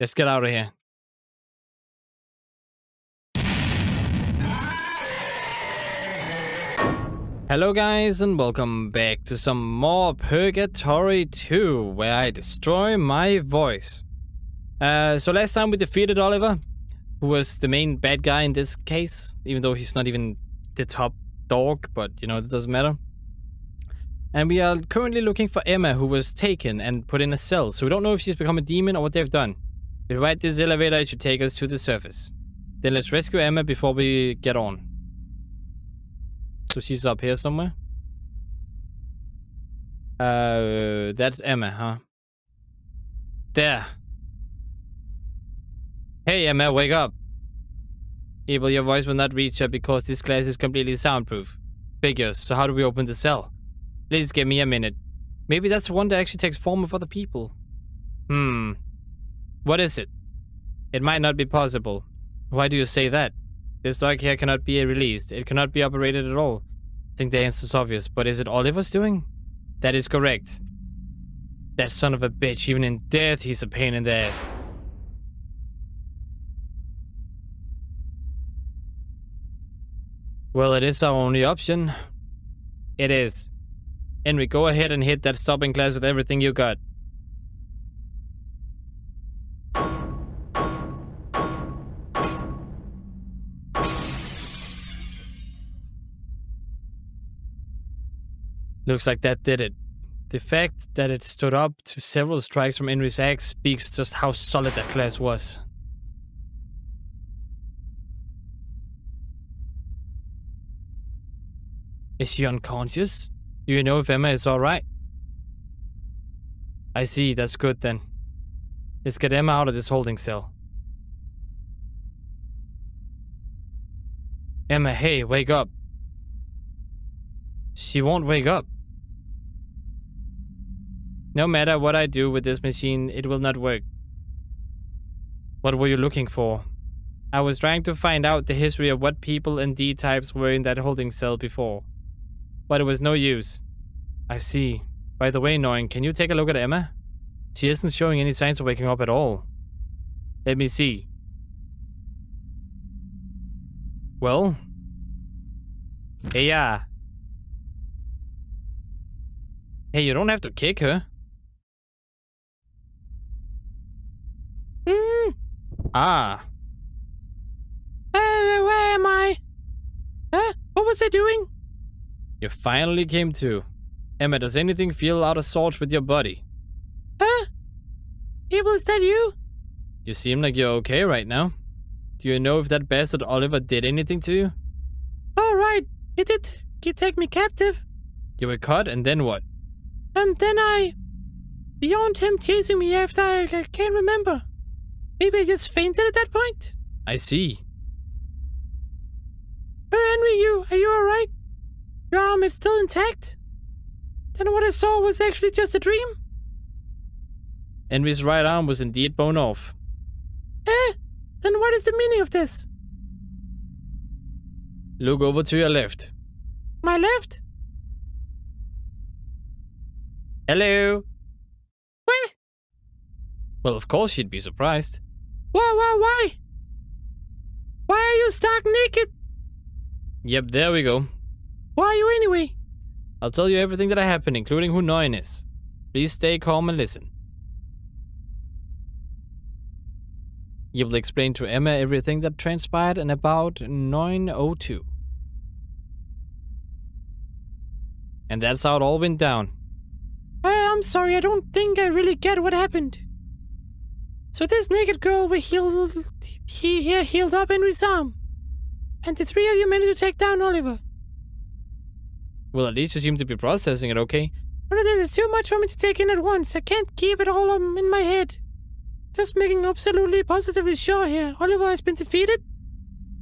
Let's get out of here. Hello guys, and welcome back to some more Purgatory 2, where I destroy my voice. So last time we defeated Oliver, who was the main bad guy in this case, even though he's not even the top dog, but you know, it doesn't matter. And we are currently looking for Emma, who was taken and put in a cell, so we don't know if she's become a demon or what they've done. We ride this elevator, it should take us to the surface. Then let's rescue Emma before we get on. So she's up here somewhere. That's Emma, huh? There. Hey Emma, wake up. Abel, your voice will not reach her because this glass is completely soundproof. Figures, so how do we open the cell? Please give me a minute. Maybe that's one that actually takes form of other people. What is it? It might not be possible. Why do you say that? This dog here cannot be released. It cannot be operated at all. I think the answer is obvious, but is it Oliver's doing? That is correct. That son of a bitch, even in death, he's a pain in the ass. Well, it is our only option. It is. Henry, go ahead and hit that stopping glass with everything you got. Looks like that did it. The fact that it stood up to several strikes from Henry's axe speaks just how solid that glass was. Is she unconscious? Do you know if Emma is alright? I see, that's good then. Let's get Emma out of this holding cell. Emma, hey, wake up. She won't wake up. No matter what I do with this machine, it will not work. What were you looking for? I was trying to find out the history of what people and D-types were in that holding cell before. But it was no use. I see. By the way, Noin, can you take a look at Emma? She isn't showing any signs of waking up at all. Let me see. Well? Hey, yeah. Hey, you don't have to kick her. Ah. Where am I? What was I doing? You finally came to. Emma, does anything feel out of sorts with your body? Abel, is that you? You seem like you're okay right now. Do you know if that bastard Oliver did anything to you? Oh, right. He did. He take me captive. You were caught, and then what? Then beyond him chasing me after, I can't remember. Maybe I just fainted at that point. I see. Henry, are you alright? Your arm is still intact? Then what I saw was actually just a dream? Henry's right arm was indeed bone off. Then what is the meaning of this? Look over to your left. My left? Hello? Where? Well, of course you'd be surprised. Why? Why are you stark naked? Yep, there we go. Why are you anyway? I'll tell you everything that happened, including who Noin is. Please stay calm and listen. You will explain to Emma everything that transpired in about 9:02. And that's how it all went down. I'm sorry, I don't think I really get what happened. So this naked girl healed up Henry's arm. And the three of you managed to take down Oliver. Well, at least you seem to be processing it okay. None this is too much for me to take in at once. I can't keep it all in my head. Just making absolutely positively sure here. Oliver has been defeated?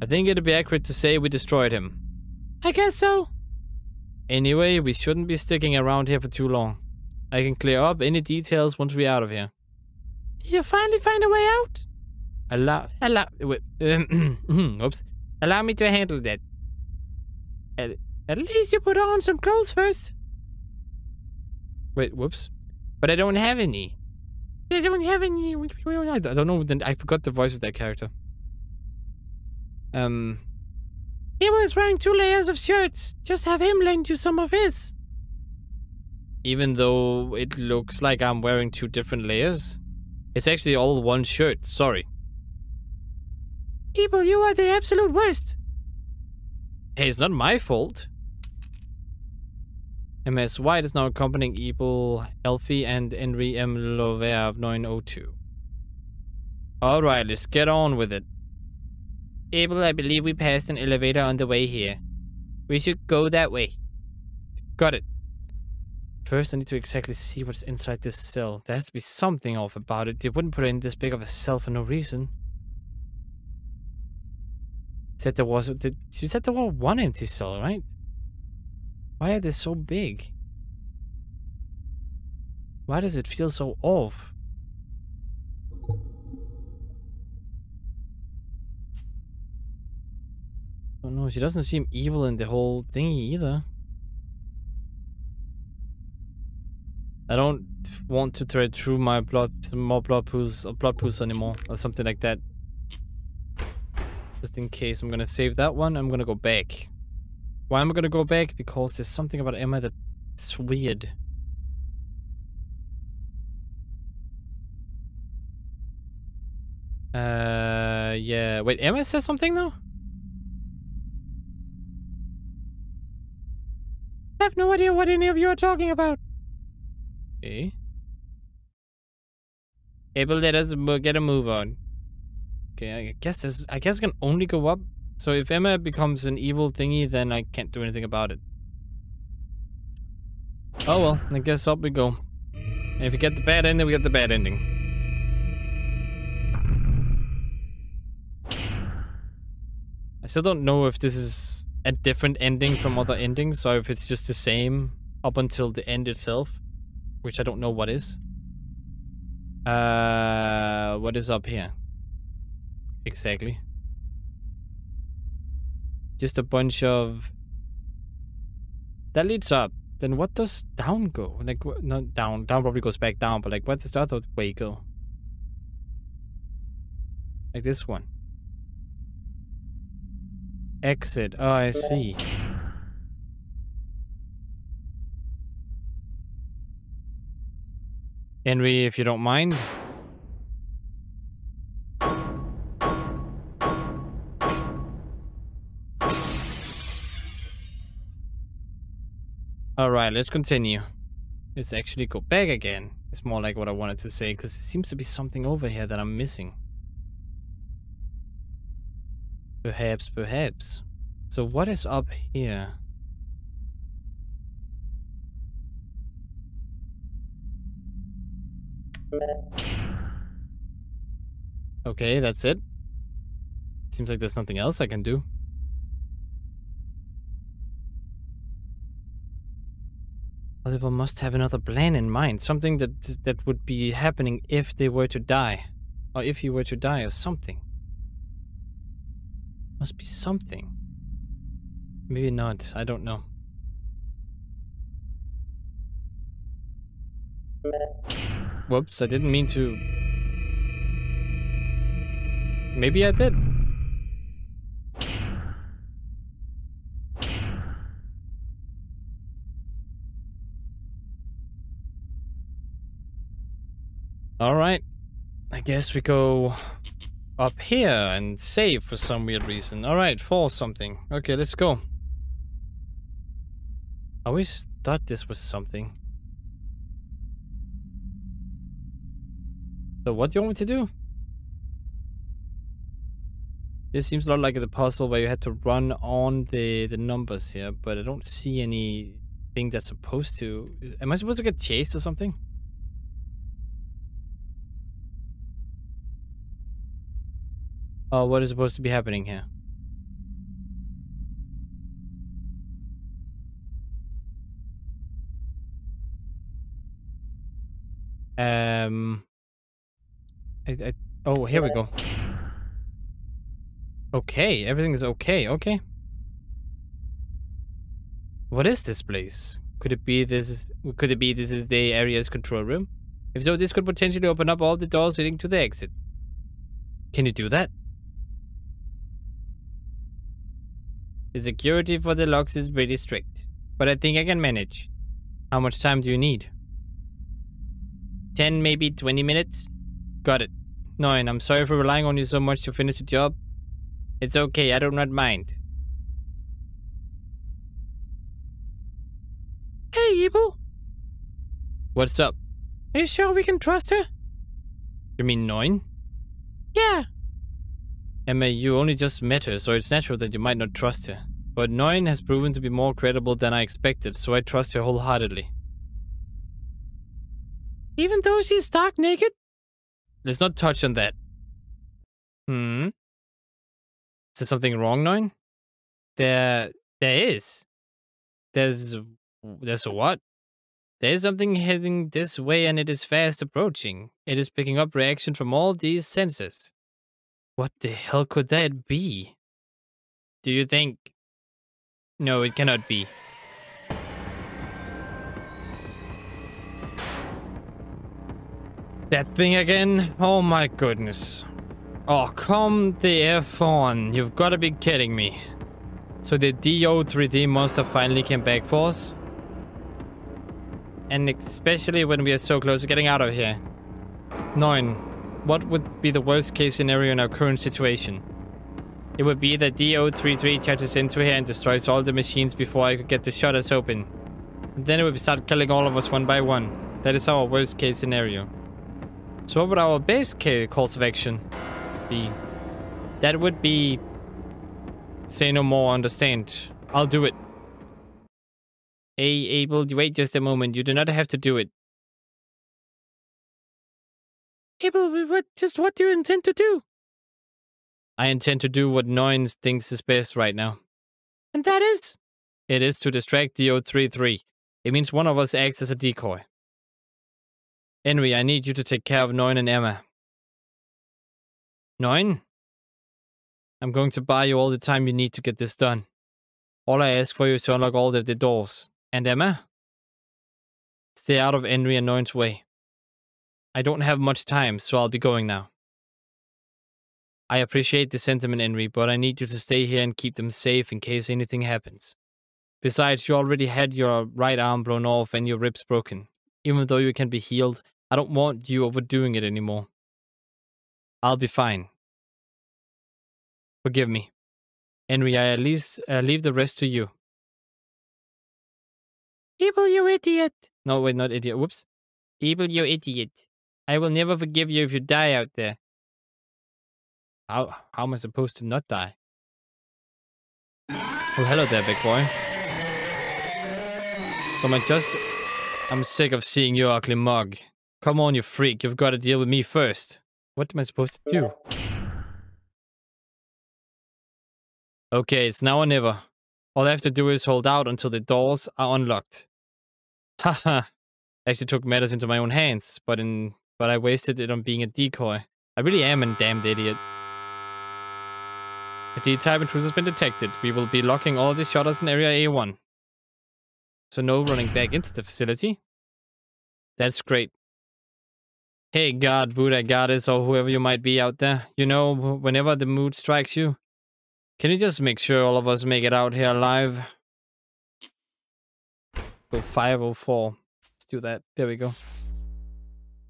I think it'd be accurate to say we destroyed him. I guess so. Anyway, we shouldn't be sticking around here for too long. I can clear up any details once we're out of here. Did you finally find a way out? Oops. Allow me to handle that. At least you put on some clothes first. Wait, whoops. But I don't have any. They don't have any. I don't know. I forgot the voice of that character. Abel is wearing 2 layers of shirts. Just have him lend you some of his. Even though it looks like I'm wearing 2 different layers, it's actually all 1 shirt. Sorry. Abel, you are the absolute worst. Hey, it's not my fault. MS White is now accompanying Abel, Elfie, and Henry M. Lovere of 902. Alright, let's get on with it. Abel, I believe we passed an elevator on the way here. We should go that way. Got it. First, I need to exactly see what's inside this cell. There has to be something off about it. They wouldn't put in this big of a cell for no reason. You said there was 1 empty cell, right? Why are they so big? Why does it feel so off? Oh no, she doesn't seem evil in the whole thingy either. I don't want to thread through my more blood pools anymore, or something like that. Just in case, I'm gonna save that one. I'm gonna go back. Why am I gonna go back? Because there's something about Emma that's weird. Yeah. Wait, Emma says something though? I have no idea what any of you are talking about. Okay. Abel, let us get a move on. Okay, I guess I can only go up. So if Emma becomes an evil thingy, then I can't do anything about it. Oh well, I guess up we go. And if you get the bad ending, we get the bad ending. I still don't know if this is a different ending from other endings, or if it's just the same up until the end itself. Which I don't know what is. What is up here? Exactly. Just a bunch of... That leads up. Then what does down go? Like, not down. Down probably goes back down, but like, where does the other way go? Like this one. Exit. Oh, I see. Henry, if you don't mind. Alright, let's continue. Let's actually go back again. It's more like what I wanted to say, because there seems to be something over here that I'm missing. Perhaps. So what is up here? Okay, that's it. Seems like there's nothing else I can do. Oliver must have another plan in mind. Something that would be happening if they were to die. Or if he were to die or something. Must be something. Maybe not. I don't know. Whoops, I didn't mean to... Maybe I did. Alright. I guess we go up here and save for some weird reason. Alright, for something. Okay, let's go. I always thought this was something. So what do you want me to do? This seems a lot like the puzzle where you had to run on the numbers here, but I don't see anything that's supposed to... Am I supposed to get chased or something? Oh, what is supposed to be happening here? Oh, here we go. Okay, everything is okay. Okay. What is this place? Could it be this is the area's control room? If so, this could potentially open up all the doors leading to the exit. Can you do that? The security for the locks is pretty strict, but I think I can manage. How much time do you need? 10, maybe 20 minutes? Got it. 9, I'm sorry for relying on you so much to finish the job. It's okay, I do not mind. Hey, Abel. What's up? Are you sure we can trust her? You mean 9? Yeah. Emma, you only just met her, so it's natural that you might not trust her. But 9 has proven to be more credible than I expected, so I trust her wholeheartedly. Even though she's stark naked? Let's not touch on that. Is there something wrong, 9? There is. There's a what? There is something heading this way and it is fast approaching. It is picking up reaction from all these sensors. What the hell could that be? Do you think... No, it cannot be. That thing again? Oh my goodness. Oh, come the F on. You've got to be kidding me. So the DO3D monster finally came back for us? And especially when we are so close to getting out of here. 9. What would be the worst case scenario in our current situation? It would be that DO33 charges into here and destroys all the machines before I could get the shutters open. And then it would start killing all of us one by one. That is our worst case scenario. So what would our best case course of action be? That would be... Say no more, understand. I'll do it. Hey, Abel, wait just a moment. You do not have to do it. Abel, what do you intend to do? I intend to do what 9 thinks is best right now. And that is? It is to distract DO33. It means one of us acts as a decoy. Henry, I need you to take care of 9 and Emma. 9? I'm going to buy you all the time you need to get this done. All I ask for you is to unlock all of the doors. And Emma? Stay out of Henry and 9's way. I don't have much time, so I'll be going now. I appreciate the sentiment, Henry, but I need you to stay here and keep them safe in case anything happens. Besides, you already had your right arm blown off and your ribs broken. Even though you can be healed, I don't want you overdoing it anymore. I'll be fine. Forgive me. Henry, I at least leave the rest to you. Abel, you idiot. No, wait, not idiot. Whoops. Abel, you idiot. I will never forgive you if you die out there. How am I supposed to not die? Oh, hello there, big boy. So I'm sick of seeing your ugly mug. Come on, you freak. You've got to deal with me first. What am I supposed to do? Okay, it's now or never. All I have to do is hold out until the doors are unlocked. Haha. I actually took matters into my own hands, but I wasted it on being a decoy. I really am a damned idiot. A D-type intruder has been detected. We will be locking all the shutters in area A1. So no running back into the facility. That's great. Hey God, Buddha, Goddess, or whoever you might be out there. You know, whenever the mood strikes you, can you just make sure all of us make it out here alive? Go 504. Let's do that. There we go.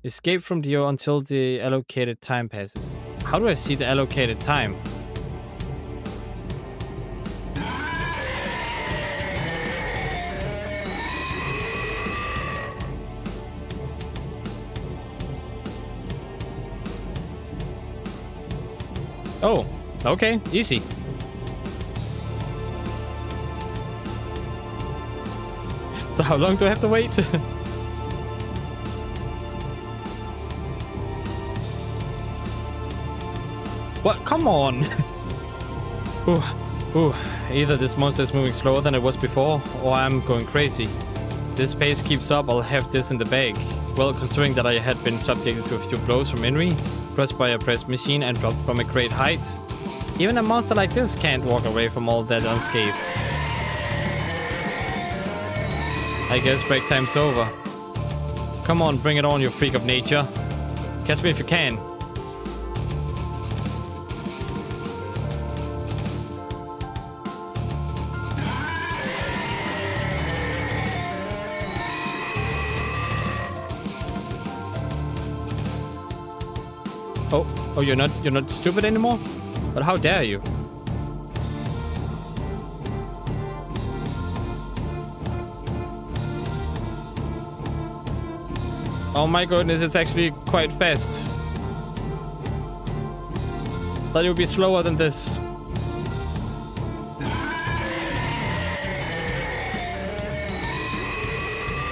Escape from DO until the allocated time passes. How do I see the allocated time? Oh, okay, easy. So how long do I have to wait? What? Come on! Ooh. Either this monster is moving slower than it was before, or I'm going crazy. If this pace keeps up, I'll have this in the bag. Well, considering that I had been subjected to a few blows from Henry, crushed by a press machine and dropped from a great height, even a monster like this can't walk away from all that unscathed. I guess break time's over. Come on, bring it on, you freak of nature. Catch me if you can. Oh, you're not stupid anymore? But how dare you? Oh my goodness, it's actually quite fast. Thought it would be slower than this.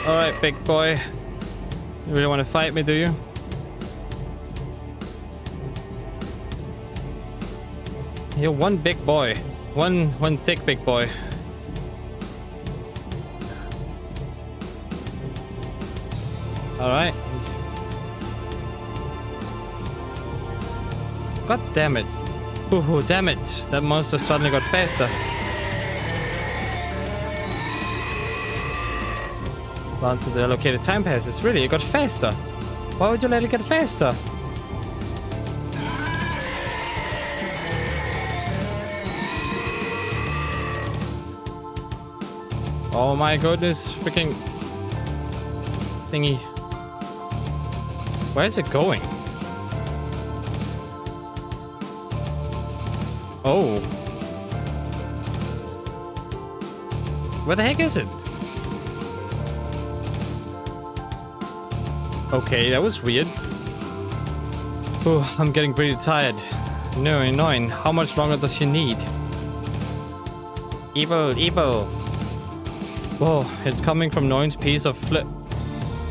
Alright, big boy. You really want to fight me, do you? You're one big boy. One thick big boy. Alright. God damn it. Ooh, damn it. That monster suddenly got faster. Once the allocated time passes. Really, it got faster. Why would you let it get faster? Oh my goodness, freaking thingy. Where is it going? Oh. Where the heck is it? Okay, that was weird. Oh, I'm getting pretty tired. No, annoying. How much longer does she need? Evil, evil. Whoa, it's coming from Noin's piece of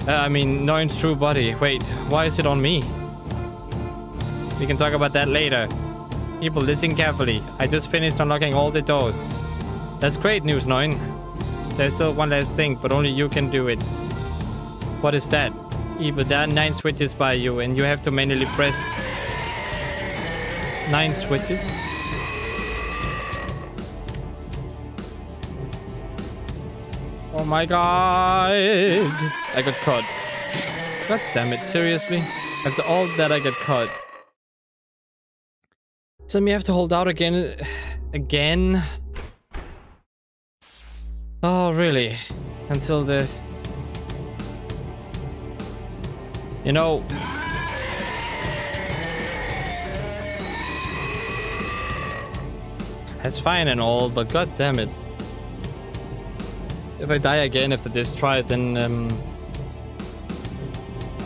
Noin's true body. Wait, why is it on me? We can talk about that later. People, listen carefully. I just finished unlocking all the doors. That's great news, Noin. There's still one last thing, but only you can do it. What is that? Evil, there are 9 switches by you, and you have to manually press 9 switches. Oh my god! I got caught. God damn it, seriously? After all that, I get caught. So we have to hold out again. Again? Oh, really? Until the... You know... That's fine and all, but god damn it. If I die again after this try, then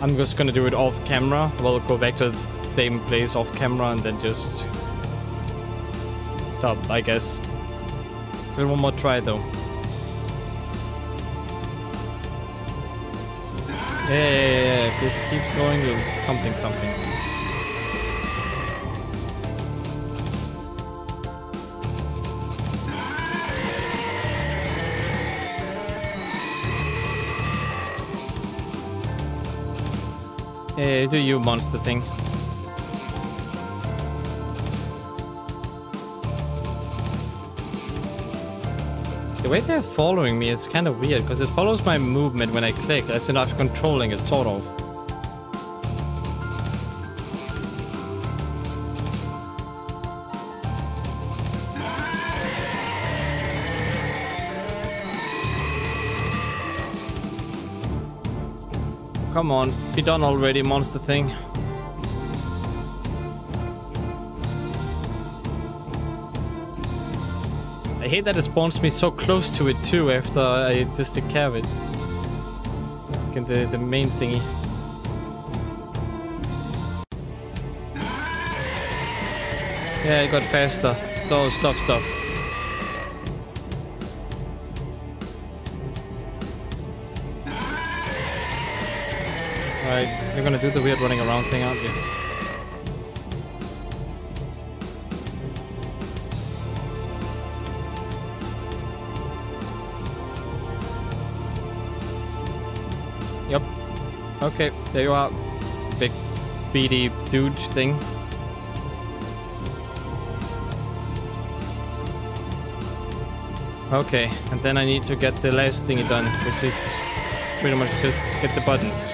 I'm just gonna do it off camera. We'll go back to the same place off camera and then just stop, I guess. Do one more try though. Yeah. If this keeps going, we'll something. Do you monster thing. The way they're following me is kind of weird, because it follows my movement when I click, as in I'm controlling it, sort of. Come on, be done already, monster thing. I hate that it spawns me so close to it too after I just take care of it. Like the main thingy. Yeah, it got faster. Stuff. Alright, you're gonna do the weird running around thing, aren't you? Yep. Okay, there you are. Big, speedy dude thing. Okay, and then I need to get the last thingy done, which is pretty much just get the buttons.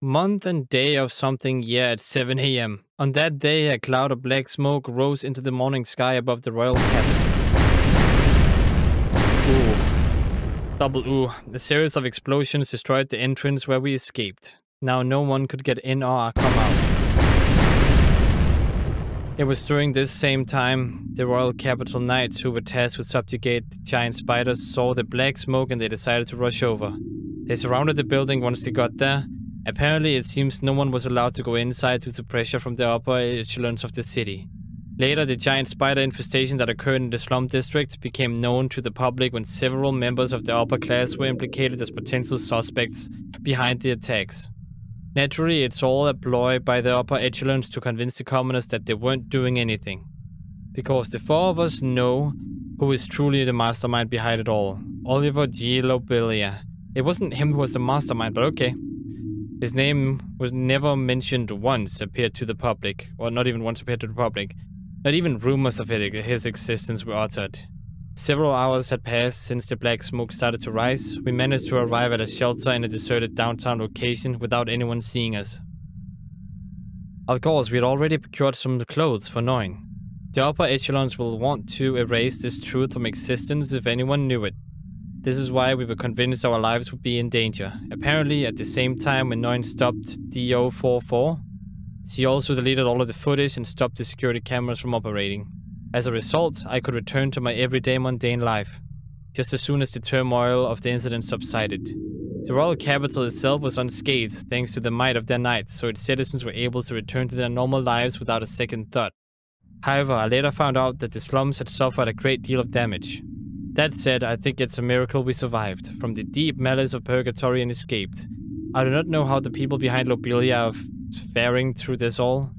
Month and day of something year at 7 a.m. On that day, a cloud of black smoke rose into the morning sky above the royal capital. Ooh. Double ooh. A series of explosions destroyed the entrance where we escaped. Now no one could get in or come out. It was during this same time the royal capital knights who were tasked with subjugate giant spiders saw the black smoke and they decided to rush over. They surrounded the building once they got there. Apparently, it seems no one was allowed to go inside due to pressure from the upper echelons of the city. Later, the giant spider infestation that occurred in the slum district became known to the public when several members of the upper class were implicated as potential suspects behind the attacks. Naturally, it's all a ploy by the upper echelons to convince the commoners that they weren't doing anything. Because the four of us know who is truly the mastermind behind it all. Oliver G. Lobelia. It wasn't him who was the mastermind, but okay. His name was never mentioned once appeared to the public, or not even once appeared to the public. Not even rumors of his existence were uttered. Several hours had passed since the black smoke started to rise. We managed to arrive at a shelter in a deserted downtown location without anyone seeing us. Of course, we had already procured some clothes for knowing. The upper echelons will want to erase this truth from existence if anyone knew it. This is why we were convinced our lives would be in danger. Apparently, at the same time when Noin stopped DO44, she also deleted all of the footage and stopped the security cameras from operating. As a result, I could return to my everyday mundane life, just as soon as the turmoil of the incident subsided. The royal capital itself was unscathed thanks to the might of their knights, so its citizens were able to return to their normal lives without a second thought. However, I later found out that the slums had suffered a great deal of damage. That said, I think it's a miracle we survived, from the deep malice of purgatory and escaped. I do not know how the people behind Lobelia are faring through this all.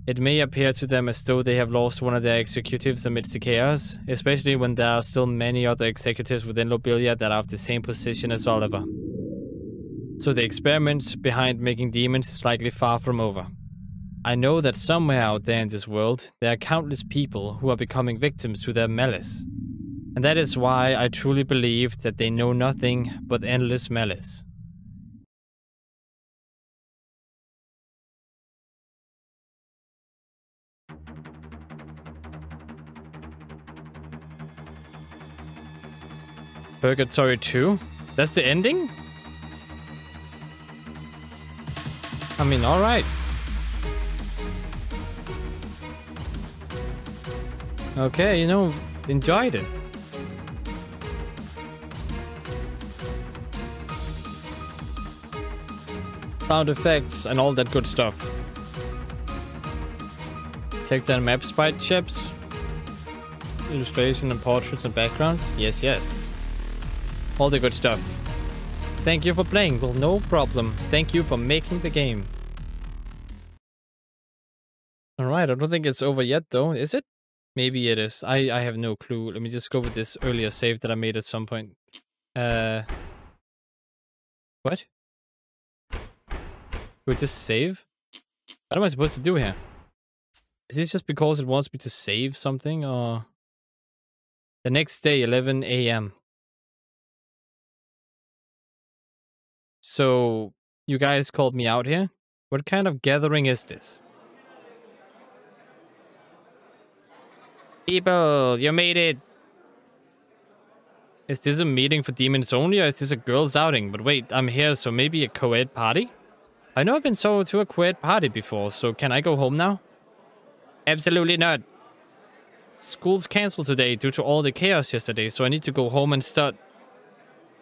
It may appear to them as though they have lost one of their executives amidst the chaos, especially when there are still many other executives within Lobelia that are of the same position as Oliver. So the experiment behind making demons is likely far from over. I know that somewhere out there in this world, there are countless people who are becoming victims to their malice. And that is why I truly believe that they know nothing but endless malice. Purgatory 2? That's the ending? I mean, alright. Okay, you know, enjoyed it. Sound effects and all that good stuff. Character and map sprite chips. Illustration and portraits and backgrounds. Yes, yes. All the good stuff. Thank you for playing. Well, no problem. Thank you for making the game. Alright, I don't think it's over yet though, is it? Maybe it is. I have no clue. Let me just go with this earlier save that I made at some point. What? Do I just save? What am I supposed to do here? Is this just because it wants me to save something, or... The next day, 11 a.m. So, you guys called me out here? What kind of gathering is this? People, you made it! Is this a meeting for demons only, or is this a girls' outing? But wait, I'm here, so maybe a co-ed party? I know I've been to a co-ed party before, so can I go home now? Absolutely not. School's cancelled today due to all the chaos yesterday, so I need to go home and start.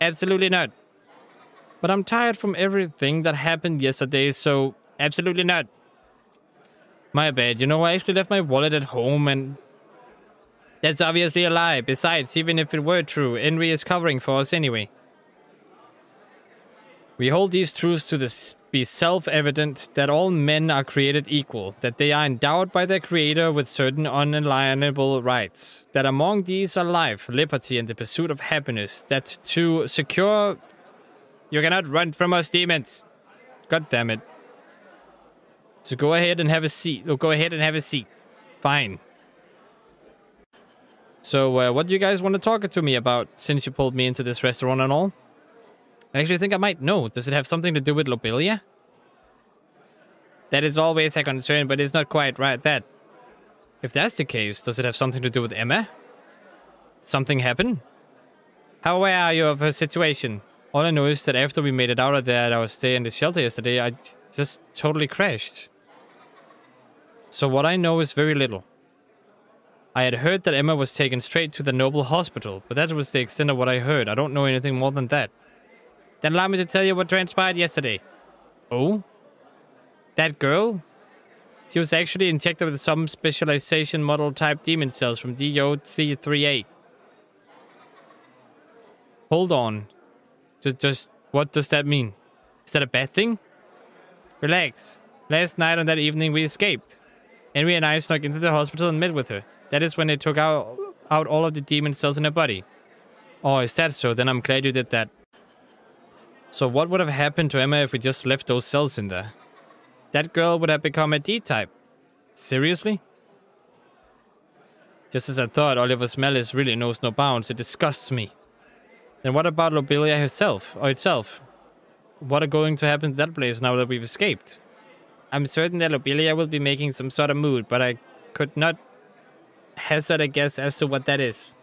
Absolutely not. But I'm tired from everything that happened yesterday, so absolutely not. My bad, you know, I actually left my wallet at home and... That's obviously a lie. Besides, even if it were true, Henry is covering for us anyway. We hold these truths to be self-evident that all men are created equal, that they are endowed by their creator with certain unalienable rights, that among these are life, liberty, and the pursuit of happiness, that to secure... You cannot run from us, demons! God damn it. So go ahead and have a seat. Oh, go ahead and have a seat. Fine. So, what do you guys want to talk to me about, since you pulled me into this restaurant and all? I actually think I might know. Does it have something to do with Lobelia? That is always a concern, but it's not quite right that. If that's the case, does it have something to do with Emma? Something happened? How aware are you of her situation? All I know is that after we made it out of there at our stay in the shelter yesterday, I just totally crashed. So what I know is very little. I had heard that Emma was taken straight to the Noble Hospital, but that was the extent of what I heard. I don't know anything more than that. Then allow me to tell you what transpired yesterday. Oh? That girl? She was actually injected with some specialization model type demon cells from DO338. Hold on. Just what does that mean? Is that a bad thing? Relax. Last night on that evening we escaped. Henry and I snuck into the hospital and met with her. That is when they took out all of the demon cells in her body. Oh, is that so? Then I'm glad you did that. So what would have happened to Emma if we just left those cells in there? That girl would have become a D-type. Seriously? Just as I thought, Oliver's malice really knows no bounds. It disgusts me. Then what about Lobelia herself, or itself? What are going to happen to that place now that we've escaped? I'm certain that Lobelia will be making some sort of mood, but I could not hazard a guess as to what that is.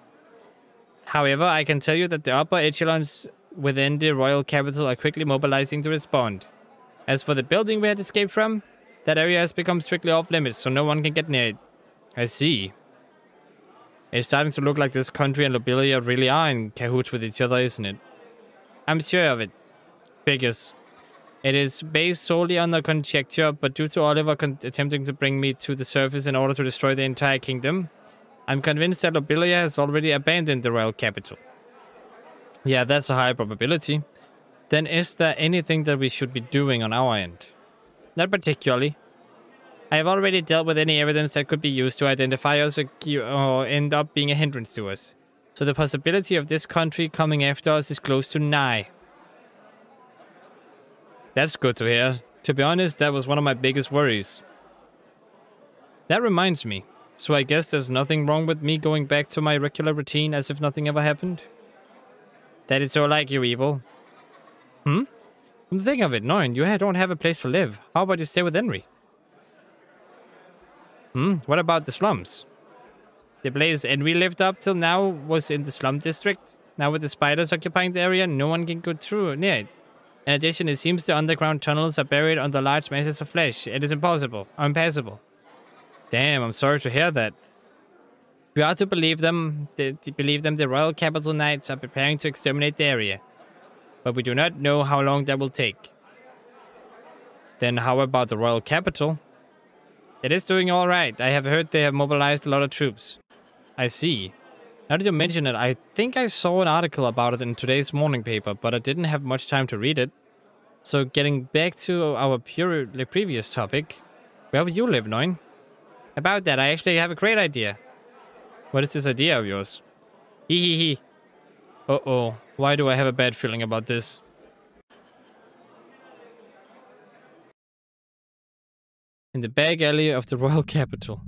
However, I can tell you that the upper echelons within the royal capital are quickly mobilizing to respond. As for the building we had escaped from, that area has become strictly off limits, so no one can get near it. I see. It's starting to look like this country and Lobelia really are in cahoots with each other, isn't it? I'm sure of it. Figures. It is based solely on the conjecture, but due to Oliver attempting to bring me to the surface in order to destroy the entire kingdom, I'm convinced that Lobelia has already abandoned the royal capital. Yeah, that's a high probability. Then is there anything that we should be doing on our end? Not particularly. I have already dealt with any evidence that could be used to identify us or end up being a hindrance to us. So the possibility of this country coming after us is close to nigh. That's good to hear. To be honest, that was one of my biggest worries. That reminds me. So I guess there's nothing wrong with me going back to my regular routine as if nothing ever happened? That is so like you, Evil. Come to think of it, Noin, you don't have a place to live. How about you stay with Henry? What about the slums? The place Henry lived up till now was in the slum district. Now with the spiders occupying the area, no one can go through near it. In addition, it seems the underground tunnels are buried under large masses of flesh. It is impassable. Damn, I'm sorry to hear that. We are to believe them. The Royal Capital Knights are preparing to exterminate the area. But we do not know how long that will take. Then how about the Royal Capital? It is doing all right. I have heard they have mobilized a lot of troops. I see. Now that you mention it, I think I saw an article about it in today's morning paper, but I didn't have much time to read it. So getting back to our previous topic, where would you live, Noin? About that, I actually have a great idea. What is this idea of yours? Hee. Uh-oh, why do I have a bad feeling about this? In the back alley of the Royal Capital.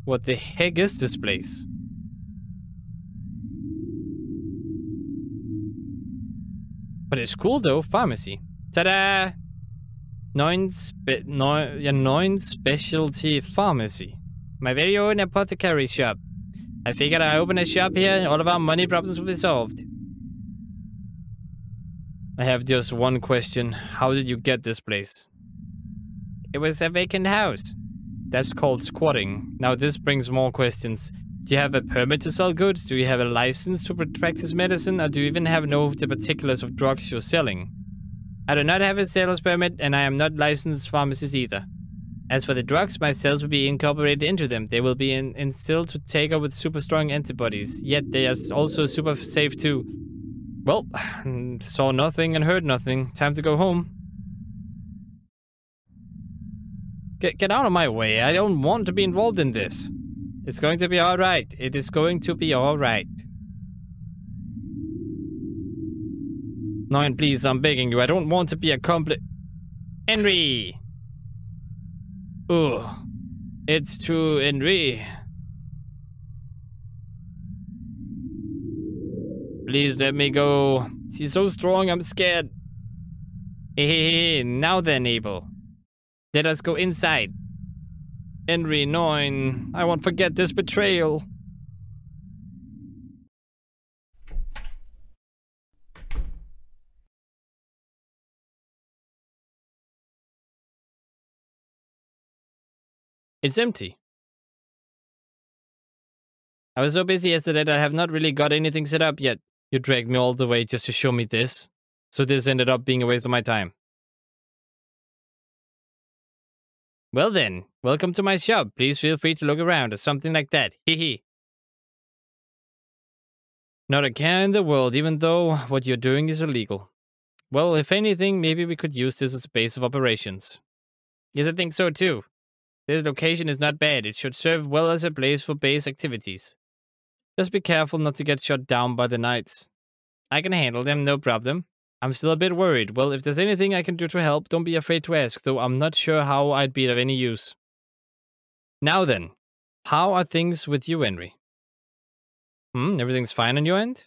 What the heck is this place? But it's cool though, pharmacy. Ta-da! Noin Specialty Pharmacy. My very own apothecary shop. I figured I open a shop here and all of our money problems will be solved. I have just one question. How did you get this place? It was a vacant house. That's called squatting. Now this brings more questions. Do you have a permit to sell goods? Do you have a license to practice medicine? Or do you even know the particulars of drugs you're selling? I do not have a sales permit and I am not licensed pharmacist either. As for the drugs, my cells will be incorporated into them. They will be instilled to take up with super strong antibodies. Yet they are also super safe too. Well, saw nothing and heard nothing. Time to go home. Get out of my way. I don't want to be involved in this. It's going to be alright. It is going to be alright. Noin, please, I'm begging you. I don't want to be a Henry! Ugh. It's too Henry. Please let me go. She's so strong, I'm scared. Hey, now then, Abel. Let us go inside. Henry 9. I won't forget this betrayal. It's empty. I was so busy yesterday that I have not really got anything set up yet. You dragged me all the way just to show me this. So this ended up being a waste of my time. Well then, welcome to my shop. Please feel free to look around or something like that. Hehe. Not a care in the world, even though what you're doing is illegal. Well, if anything, maybe we could use this as a base of operations. Yes, I think so too. This location is not bad. It should serve well as a place for base activities. Just be careful not to get shot down by the knights. I can handle them, no problem. I'm still a bit worried. Well, if there's anything I can do to help, don't be afraid to ask, though I'm not sure how I'd be of any use. Now then, how are things with you, Henry? Everything's fine on your end?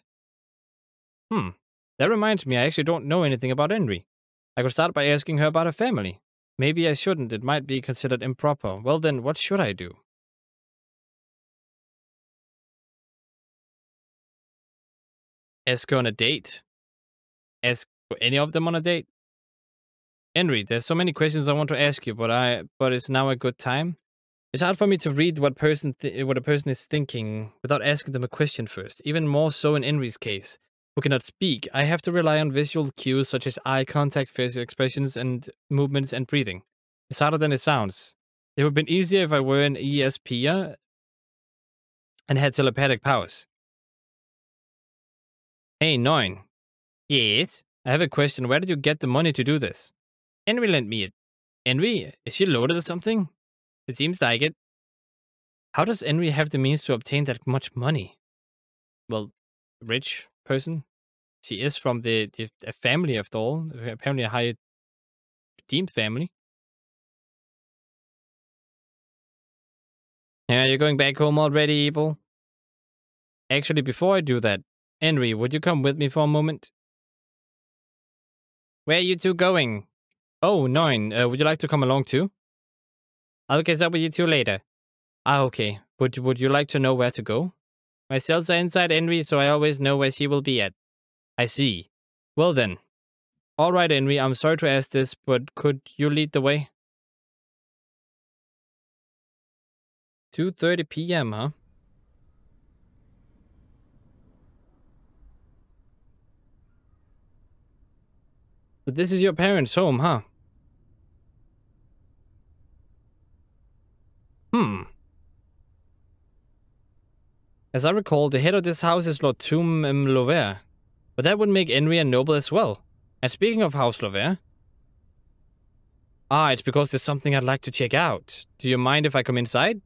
That reminds me, I actually don't know anything about Henry. I could start by asking her about her family. Maybe I shouldn't, it might be considered improper. Well then, what should I do? Ask her on a date? Ask any of them on a date? Henry, there's so many questions I want to ask you, but is now a good time? It's hard for me to read what a person is thinking without asking them a question first. Even more so in Henry's case, who cannot speak. I have to rely on visual cues such as eye contact, facial expressions, and movements and breathing. It's harder than it sounds. It would have been easier if I were an ESPer and had telepathic powers. Hey, 9. Yes? I have a question. Where did you get the money to do this? Henry lent me it. Henry? Is she loaded or something? It seems like it. How does Henry have the means to obtain that much money? Well, rich person. She is from a family after all. Apparently a high redeemed family. Yeah, you're going back home already, Abel? Actually, before I do that, Henry, would you come with me for a moment? Where are you two going? Oh, 9. Would you like to come along too? I'll catch up with you two later. Ah, okay. Would you like to know where to go? My cells are inside Henry, so I always know where she will be at. I see. Well then. Alright, Henry, I'm sorry to ask this, but could you lead the way? 2:30 p.m., huh? But this is your parents' home, huh? As I recall, the head of this house is Lord Tum Lover. But that would make Henry a noble as well. And speaking of House Lover... it's because there's something I'd like to check out. Do you mind if I come inside?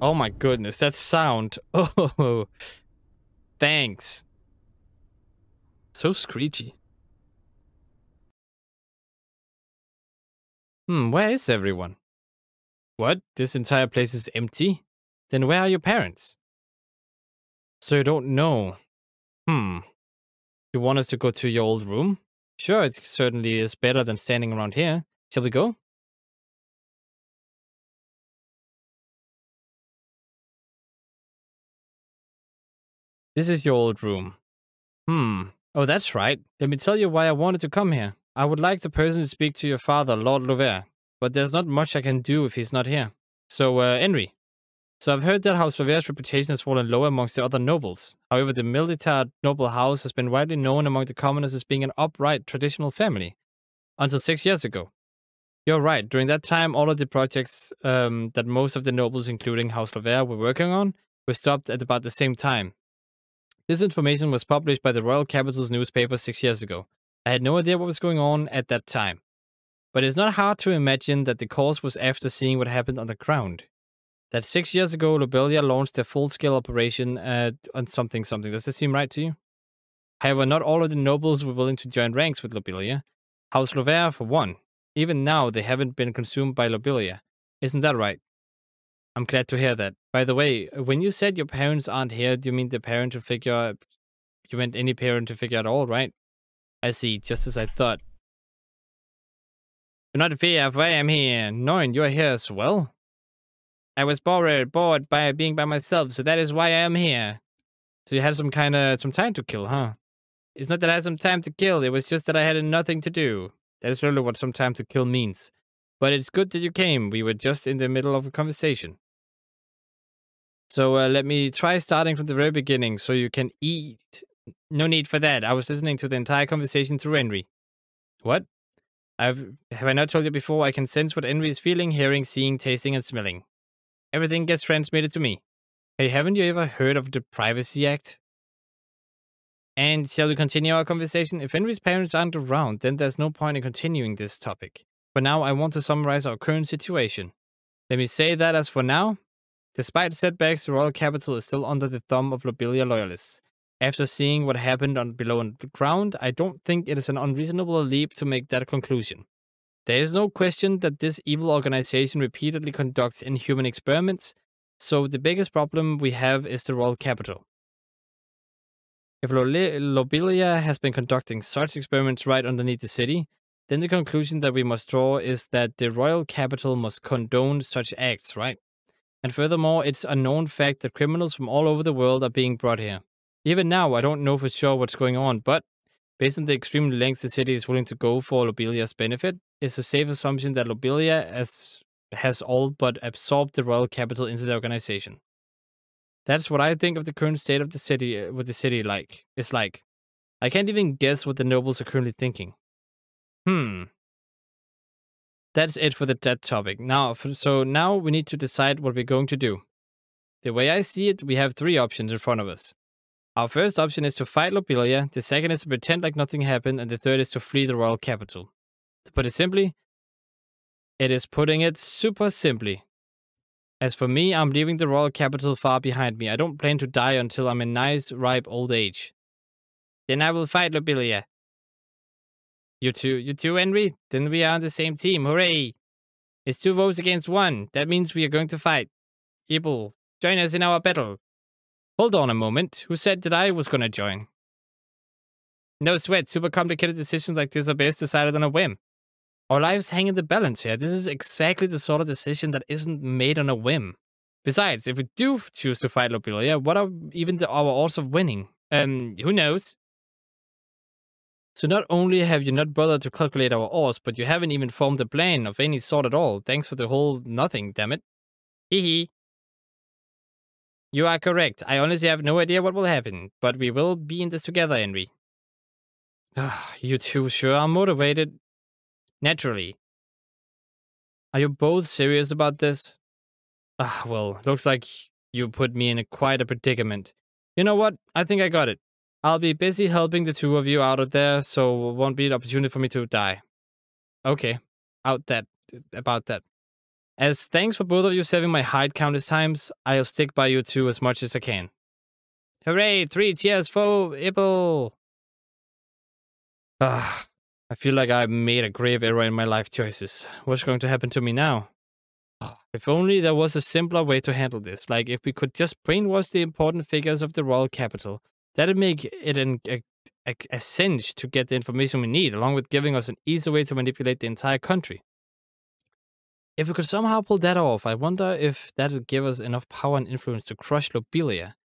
Oh my goodness, that sound. Oh, thanks. So screechy. Where is everyone? What? This entire place is empty? Then where are your parents? So you don't know. You want us to go to your old room? Sure, it certainly is better than standing around here. Shall we go? This is your old room. Oh, that's right. Let me tell you why I wanted to come here. I would like the person to speak to your father, Lord Lover, but there's not much I can do if he's not here. So, Henry. So I've heard that House Lover's reputation has fallen low amongst the other nobles. However, the military noble house has been widely known among the commoners as being an upright, traditional family. Until 6 years ago. You're right. During that time, all of the projects that most of the nobles, including House Lover, were working on, were stopped at about the same time. This information was published by the Royal Capital's newspaper 6 years ago. I had no idea what was going on at that time. But it's not hard to imagine that the cause was after seeing what happened on the ground. That 6 years ago, Lobelia launched a full-scale operation on something. Does this seem right to you? However, not all of the nobles were willing to join ranks with Lobelia. House Lover, for one. Even now, they haven't been consumed by Lobelia. Isn't that right? I'm glad to hear that. By the way, when you said your parents aren't here, do you mean the parental figure? You meant any parental figure at all, right? I see, just as I thought. Do not fear, for I am here, knowing you are here as well. I was bored by being by myself, so that is why I am here. So you had some time to kill, huh? It's not that I had some time to kill, it was just that I had nothing to do. That is really what some time to kill means. But it's good that you came, we were just in the middle of a conversation. So let me try starting from the very beginning so you can eat. No need for that, I was listening to the entire conversation through Henry. What? Have I not told you before? I can sense what Henry is feeling, hearing, seeing, tasting, and smelling. Everything gets transmitted to me. Hey, haven't you ever heard of the Privacy Act? And shall we continue our conversation? If Henry's parents aren't around, then there's no point in continuing this topic. For now, I want to summarize our current situation. Let me say that as for now, despite setbacks, the royal capital is still under the thumb of Lobelia loyalists. After seeing what happened below the ground, I don't think it is an unreasonable leap to make that conclusion. There is no question that this evil organization repeatedly conducts inhuman experiments, so the biggest problem we have is the royal capital. If Lobelia has been conducting such experiments right underneath the city, then the conclusion that we must draw is that the royal capital must condone such acts, right? And furthermore, it's a known fact that criminals from all over the world are being brought here. Even now, I don't know for sure what's going on, but based on the extreme lengths the city is willing to go for Lobelia's benefit, it's a safe assumption that Lobelia has all but absorbed the royal capital into the organization. That's what I think of the current state of the city, what the city is like. I can't even guess what the nobles are currently thinking. That's it for that topic. So now we need to decide what we're going to do. The way I see it, we have 3 options in front of us. Our first option is to fight Lobelia, the second is to pretend like nothing happened, and the third is to flee the royal capital. To put it simply, it is putting it super simply. As for me, I'm leaving the royal capital far behind me. I don't plan to die until I'm in nice, ripe old age. Then I will fight Lobelia. You too, Henry? Then we are on the same team, hooray! It's 2 votes against 1. That means we are going to fight. Ibel, join us in our battle. Hold on a moment. Who said that I was gonna join? No sweat. Super complicated decisions like this are best decided on a whim. Our lives hang in the balance here. This is exactly the sort of decision that isn't made on a whim. Besides, if we do choose to fight Lobelia, what are even our odds of winning? Who knows? So not only have you not bothered to calculate our odds, but you haven't even formed a plan of any sort at all. Thanks for the whole nothing, damn it. Hee hee. You are correct. I honestly have no idea what will happen, but we will be in this together, Henry. You two sure are motivated. Naturally. Are you both serious about this? Well, looks like you put me in quite a predicament. You know what? I think I got it. I'll be busy helping the 2 of you out of there, so it won't be an opportunity for me to die. Okay. About that. As thanks for both of you saving my hide countless times, I'll stick by you 2 as much as I can. Hooray! 3 cheers for Ibel! I feel like I've made a grave error in my life choices. What's going to happen to me now? If only there was a simpler way to handle this, like if we could just brainwash the important figures of the royal capital. That'd make it a cinch to get the information we need, along with giving us an easy way to manipulate the entire country. If we could somehow pull that off, I wonder if that would give us enough power and influence to crush Lobelia.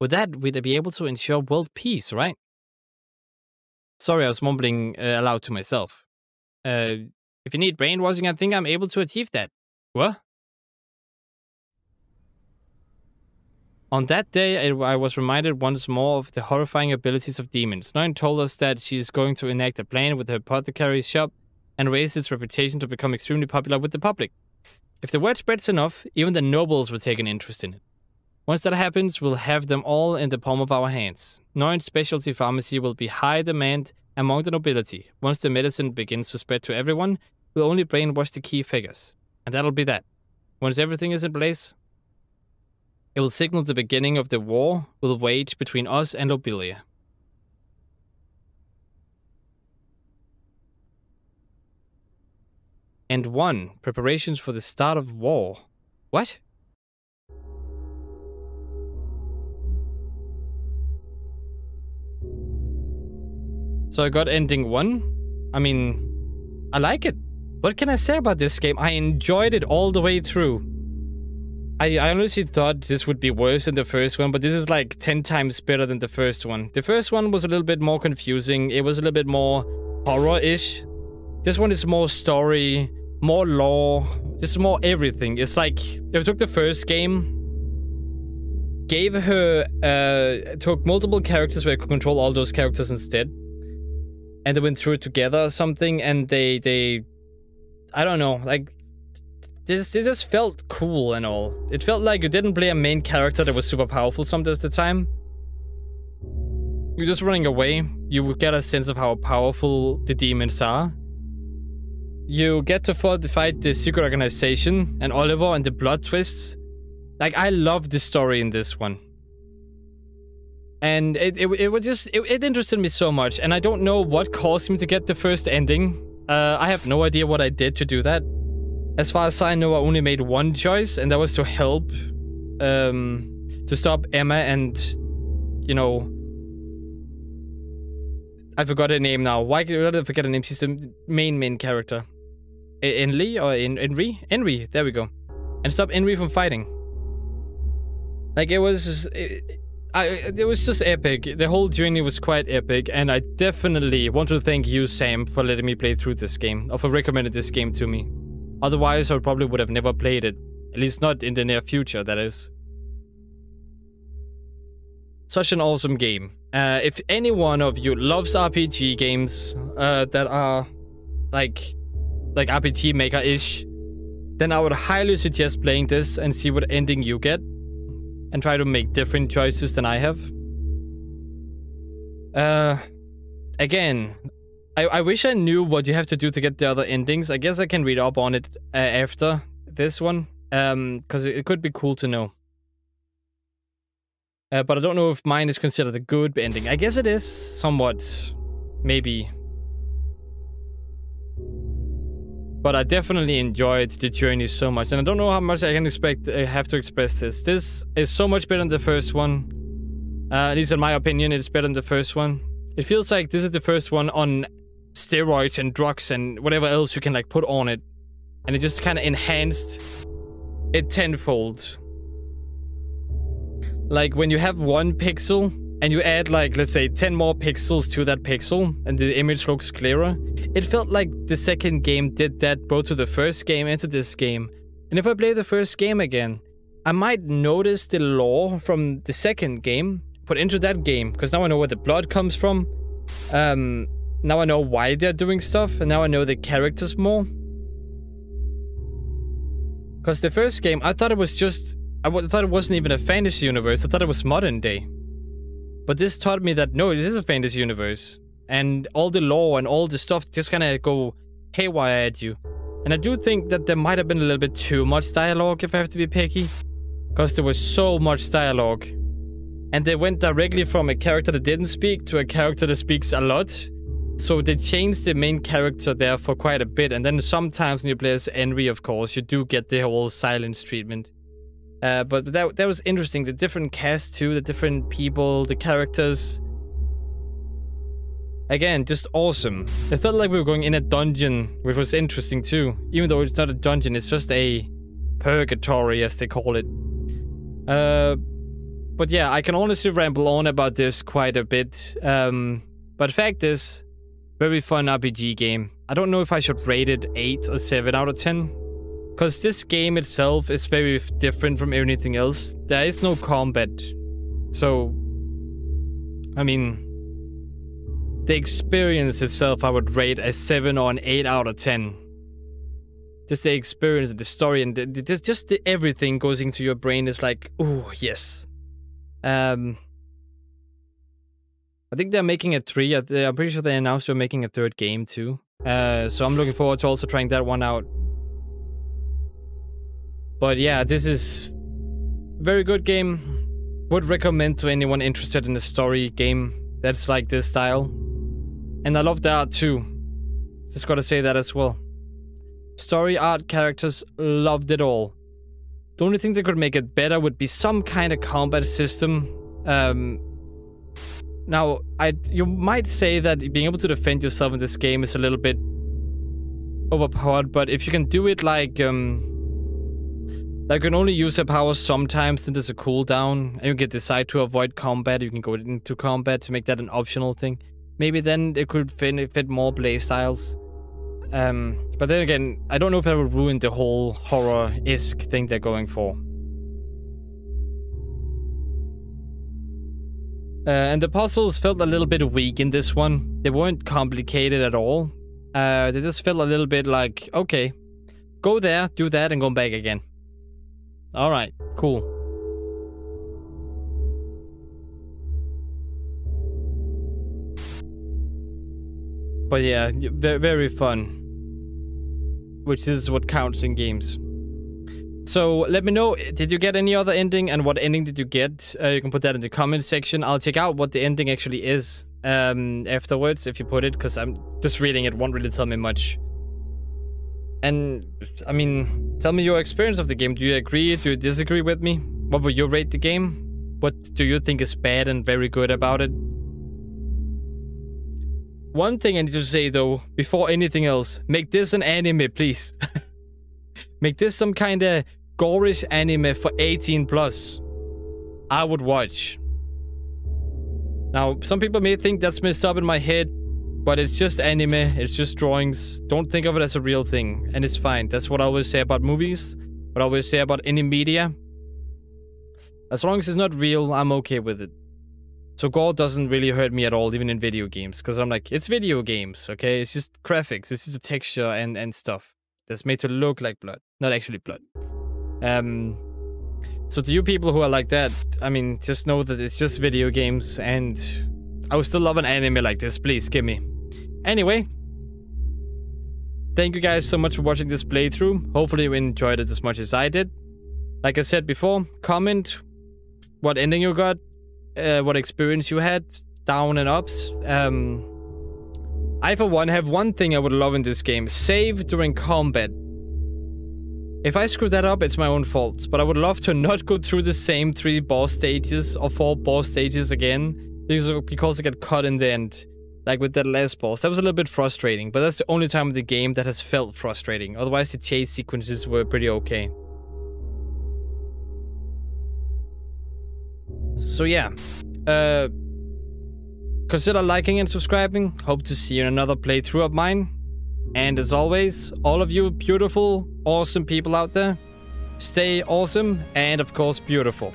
With that, we'd be able to ensure world peace, right? Sorry, I was mumbling aloud to myself. If you need brainwashing, I think I'm able to achieve that. What? On that day, I was reminded once more of the horrifying abilities of demons. Noin told us that she is going to enact a plan with her apothecary shop and raise its reputation to become extremely popular with the public. If the word spreads enough, even the nobles will take an interest in it. Once that happens, we'll have them all in the palm of our hands. Noin's specialty pharmacy will be high demand among the nobility. Once the medicine begins to spread to everyone, we'll only brainwash the key figures. And that'll be that. Once everything is in place, it will signal the beginning of the war we'll wage between us and Lobelia. And 1. Preparations for the start of war. What? So I got ending 1. I mean, I like it. What can I say about this game? I enjoyed it all the way through. I honestly thought this would be worse than the first one, but this is like 10 times better than the first one. The first one was a little bit more confusing. It was a little bit more horror-ish. This one is more story, more lore, just more everything. It's like, if I took the first game, gave her, took multiple characters where I could control all those characters instead, and they went through it together or something, and they I don't know, like, this just felt cool and all. It felt like you didn't play a main character that was super powerful sometimes at the time. You're just running away. You would get a sense of how powerful the demons are. You get to fight the secret organization and Oliver and the plot twists. Like, I love the story in this one. And it was just, it interested me so much. And I don't know what caused me to get the first ending. I have no idea what I did to do that. As far as I know, I only made one choice, and that was to help, to stop Emma and, you know, I forgot her name now. Why did I forget her name? She's the main character. Enli or Enri? Enri, there we go. And stop Enri from fighting. Like, it was just epic. The whole journey was quite epic, and I definitely want to thank you, Sam, for letting me play through this game, or for recommending this game to me. Otherwise, I probably would have never played it. At least not in the near future, that is. Such an awesome game. If any one of you loves RPG games that are like RPG Maker-ish, then I would highly suggest playing this and see what ending you get. And try to make different choices than I have. Again, I wish I knew what you have to do to get the other endings. I guess I can read up on it after this one, because it could be cool to know. But I don't know if mine is considered a good ending. I guess it is, somewhat. Maybe. But I definitely enjoyed the journey so much, and I don't know how much I can have to express this. This is so much better than the first one. At least in my opinion, it's better than the first one. It feels like this is the first one on steroids and drugs and whatever else you can like put on it. And it just kind of enhanced it tenfold. Like when you have 1 pixel and you add like, let's say 10 more pixels to that pixel and the image looks clearer. It felt like the second game did that both to the first game and to this game. And if I play the first game again, I might notice the lore from the second game put into that game, because now I know where the blood comes from. Now I know why they're doing stuff, and now I know the characters more. Because the first game, I thought it was just... I thought it wasn't even a fantasy universe, I thought it was modern day. But this taught me that, no, it is a fantasy universe. And all the lore and all the stuff just kind of go haywire at you. And I do think that there might have been a little bit too much dialogue, if I have to be picky. Because there was so much dialogue. And they went directly from a character that didn't speak to a character that speaks a lot. So they changed the main character there for quite a bit. And then sometimes when you play as Enri, of course, you do get the whole silence treatment. But that was interesting. The different cast too, the different people, the characters. Again, just awesome. It felt like we were going in a dungeon, which was interesting too. Even though it's not a dungeon, it's just a purgatory, as they call it. But yeah, I can honestly ramble on about this quite a bit. But fact is, very fun RPG game. I don't know if I should rate it 8 or 7 out of 10. Because this game itself is very different from anything else. There is no combat. So, I mean, the experience itself I would rate a 7 or an 8 out of 10. Just the experience, the story, and just everything goes into your brain is like, oh yes. I think they're making a 3. I'm pretty sure they announced they're making a 3rd game too. So I'm looking forward to also trying that one out. But yeah, this is very good game. Would recommend to anyone interested in a story game that's like this style. And I love the art too. Just gotta say that as well. Story, art, characters, loved it all. The only thing that could make it better would be some kind of combat system. Now, you might say that being able to defend yourself in this game is a little bit overpowered, but if you can do it like you can only use a power sometimes, then there's a cooldown, and you can decide to avoid combat. You can go into combat to make that an optional thing. Maybe then it could fit more playstyles. But then again, I don't know if that would ruin the whole horror-esque thing they're going for. And the puzzles felt a little bit weak in this one. They weren't complicated at all. They just felt a little bit like, okay, go there, do that, and go back again. Alright, cool. But yeah, very fun. Which is what counts in games. So let me know, did you get any other ending, and what ending did you get? You can put that in the comment section. I'll check out what the ending actually is afterwards, if you put it, because I'm just reading it won't really tell me much. And, I mean, tell me your experience of the game. Do you agree? Do you disagree with me? What would you rate the game? What do you think is bad and very good about it? One thing I need to say, though, before anything else, make this an anime, please. Make this some kind of gorish anime for 18+. I would watch. Now, some people may think that's messed up in my head, but it's just anime, it's just drawings. Don't think of it as a real thing, and it's fine. That's what I always say about movies, what I always say about any media. As long as it's not real, I'm okay with it. So gore doesn't really hurt me at all, even in video games, because I'm like, it's video games, okay? It's just graphics, it's just the texture and stuff that's made to look like blood, not actually blood. So to you people who are like that, I mean, just know that it's just video games, and I would still love an anime like this. Please, give me. Anyway, thank you guys so much for watching this playthrough. Hopefully you enjoyed it as much as I did. Like I said before, comment what ending you got, what experience you had, down and ups. I, for one, have one thing I would love in this game. Save during combat. If I screw that up, it's my own fault. But I would love to not go through the same 3 boss stages or 4 boss stages again. Because I get cut in the end. Like with that last boss. That was a little bit frustrating. But that's the only time in the game that has felt frustrating. Otherwise, the chase sequences were pretty okay. So yeah. Consider liking and subscribing. Hope to see you in another playthrough of mine. And as always, all of you beautiful, awesome people out there, stay awesome and of course beautiful.